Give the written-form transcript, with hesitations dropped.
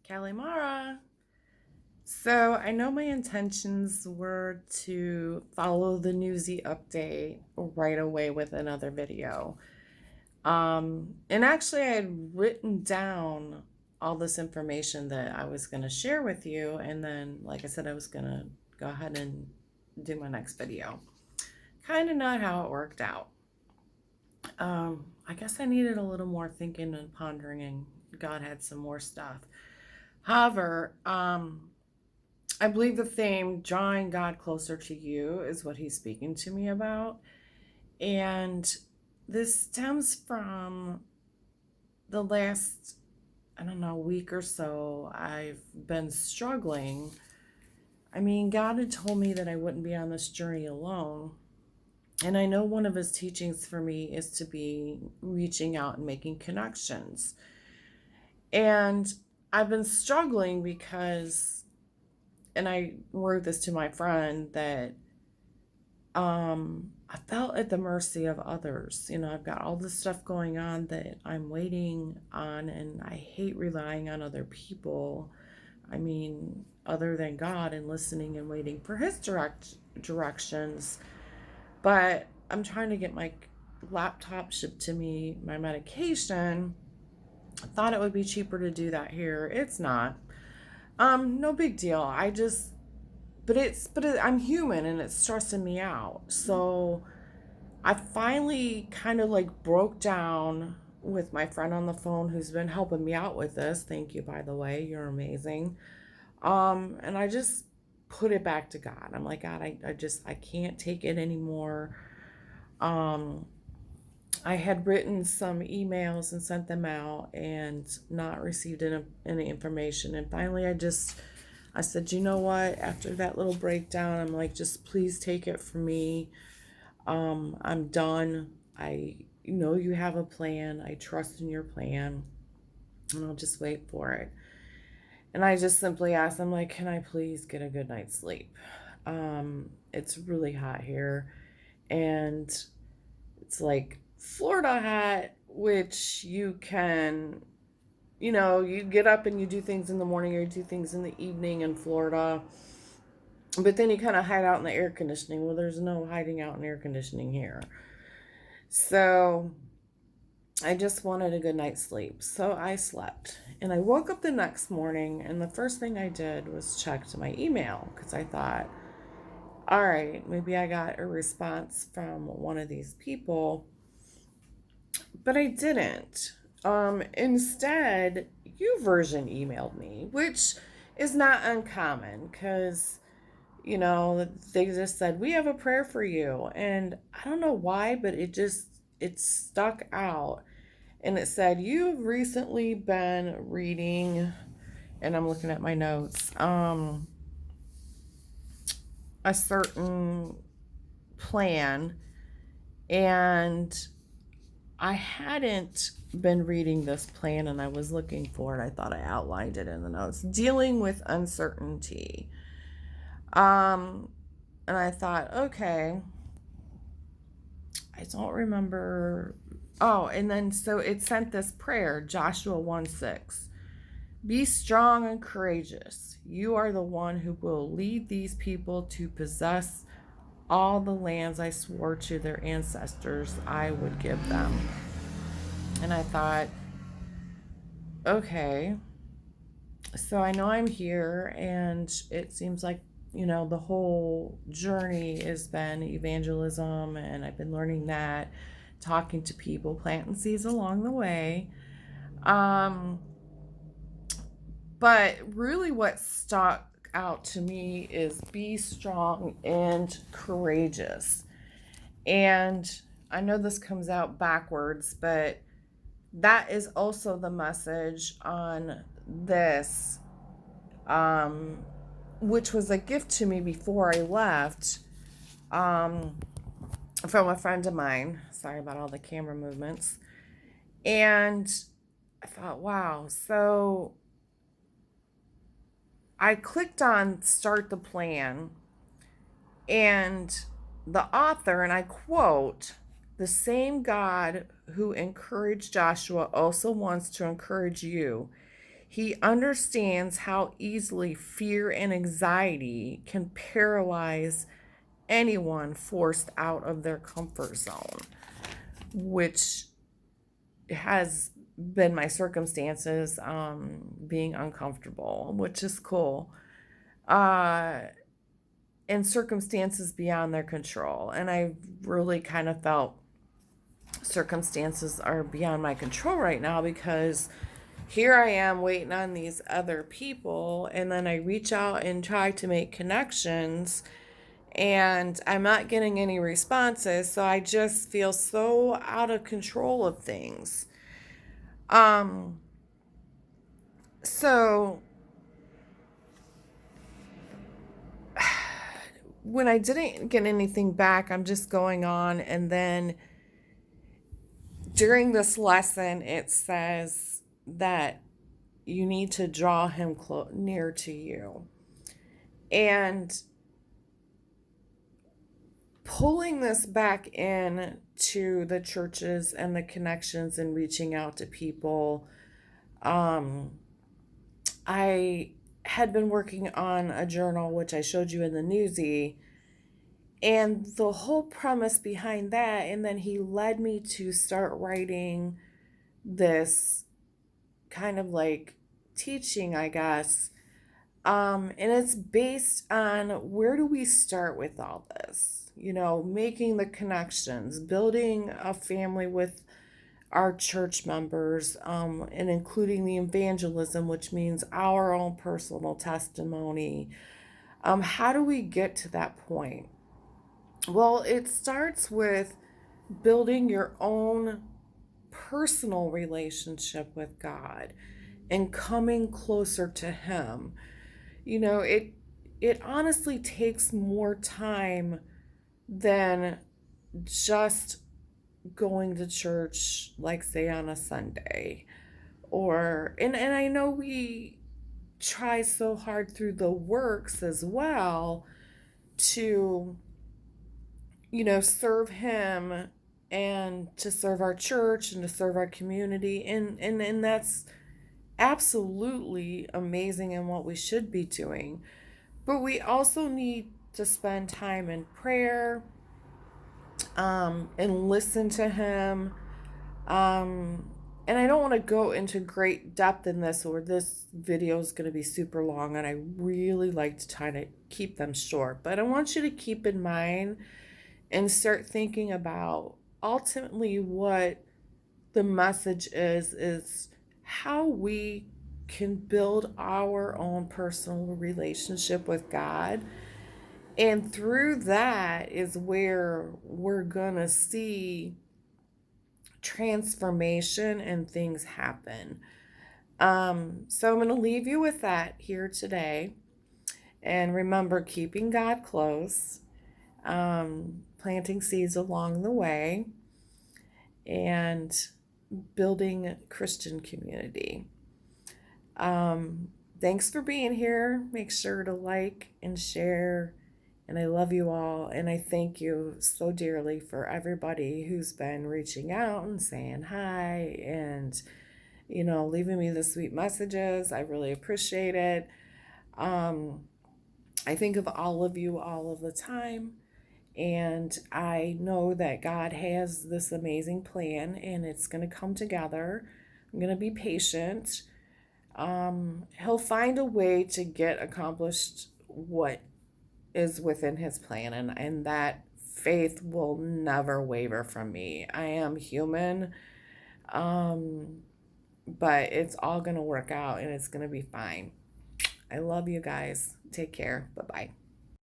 Kalimara. So I know my intentions were to follow the Newsy update right away with another video. And actually, I had written down all this information that I was going to share with you. And then, like I said, I was going to go ahead and do my next video. Kind of not how it worked out. I guess I needed a little more thinking and pondering, and God had some more stuff. However, I believe the theme, drawing God closer to you, is what he's speaking to me about. And this stems from the last, I don't know, week or so. I've been struggling. I mean, God had told me that I wouldn't be on this journey alone. And I know one of his teachings for me is to be reaching out and making connections. And I've been struggling because, and I wrote this to my friend, that I felt at the mercy of others. I've got all this stuff going on that I'm waiting on, and I hate relying on other people. I mean, other than God, and listening and waiting for his directions. But I'm trying to get my laptop shipped to me, my medication. I thought it would be cheaper to do that here. It's not. No big deal. I'm human and it's stressing me out. So I finally kind of like broke down with my friend on the phone who's been helping me out with this. Thank you, by the way. You're amazing. And I just put it back to God. I'm like, God, I can't take it anymore. Um, I had written some emails and sent them out and not received any information. And finally, I said, you know what? After that little breakdown, I'm like, just please take it from me. I'm done. I know you have a plan. I trust in your plan, and I'll just wait for it. And I just simply asked, I'm like, can I please get a good night's sleep? It's really hot here, and it's like Florida hot, which you get up and you do things in the morning or you do things in the evening in Florida, but then you kind of hide out in the air conditioning. Well, there's no hiding out in air conditioning here. So I just wanted a good night's sleep. So I slept. And I woke up the next morning, and the first thing I did was check to my email because I thought, all right, maybe I got a response from one of these people, but I didn't. Instead, YouVersion emailed me, which is not uncommon because, they just said, we have a prayer for you. And I don't know why, but it stuck out. And it said, you've recently been reading, and I'm looking at my notes, a certain plan, and I hadn't been reading this plan and I was looking for it. I thought I outlined it in the notes. Dealing with uncertainty. Um, and I thought, okay, I don't remember. Oh, and then so it sent this prayer, Joshua 1:6. Be strong and courageous. You are the one who will lead these people to possess all the lands I swore to their ancestors I would give them. And I thought, okay, so I know I'm here, and it seems like, the whole journey has been evangelism, and I've been learning that, talking to people, planting seeds along the way. Um, but really, what stuck out to me is be strong and courageous. And I know this comes out backwards, but that is also the message on this, um, which was a gift to me before I left, um, from a friend of mine. Sorry about all the camera movements. And I thought, wow. So I clicked on start the plan, and the author, and I quote, the same God who encouraged Joshua also wants to encourage you. He understands how easily fear and anxiety can paralyze anyone forced out of their comfort zone, which has been my circumstances, being uncomfortable, which is cool. Uh, in circumstances beyond their control. And I really kind of felt circumstances are beyond my control right now, because here I am waiting on these other people, and then I reach out and try to make connections, and I'm not getting any responses. So I just feel so out of control of things. Um, so when I didn't get anything back, I'm just going on, and then during this lesson, it says that you need to draw him near to you. And pulling this back in to the churches and the connections and reaching out to people, I had been working on a journal, which I showed you in the newsie, and the whole premise behind that, and then he led me to start writing this kind of like teaching, I guess. And it's based on, where do we start with all this? Making the connections, building a family with our church members, and including the evangelism, which means our own personal testimony. How do we get to that point? Well, it starts with building your own personal relationship with God and coming closer to Him. It honestly takes more time than just going to church, like say on a Sunday. And I know we try so hard through the works as well to serve Him, and to serve our church, and to serve our community, and that's absolutely amazing and what we should be doing. But we also need to spend time in prayer, and listen to Him. And I don't want to go into great depth in this, or this video is going to be super long, and I really like to try to keep them short. But I want you to keep in mind and start thinking about ultimately what the message is how we can build our own personal relationship with God. And through that is where we're going to see transformation and things happen. So I'm going to leave you with that here today. And remember, keeping God close, planting seeds along the way, and building Christian community. Thanks for being here. Make sure to like and share. And I love you all. And I thank you so dearly for everybody who's been reaching out and saying hi, and, leaving me the sweet messages. I really appreciate it. I think of all of you all of the time. And I know that God has this amazing plan, and it's going to come together. I'm going to be patient. He'll find a way to get accomplished what is within His plan, and that faith will never waver from me. I am human, but it's all going to work out, and it's going to be fine. I love you guys. Take care. Bye-bye.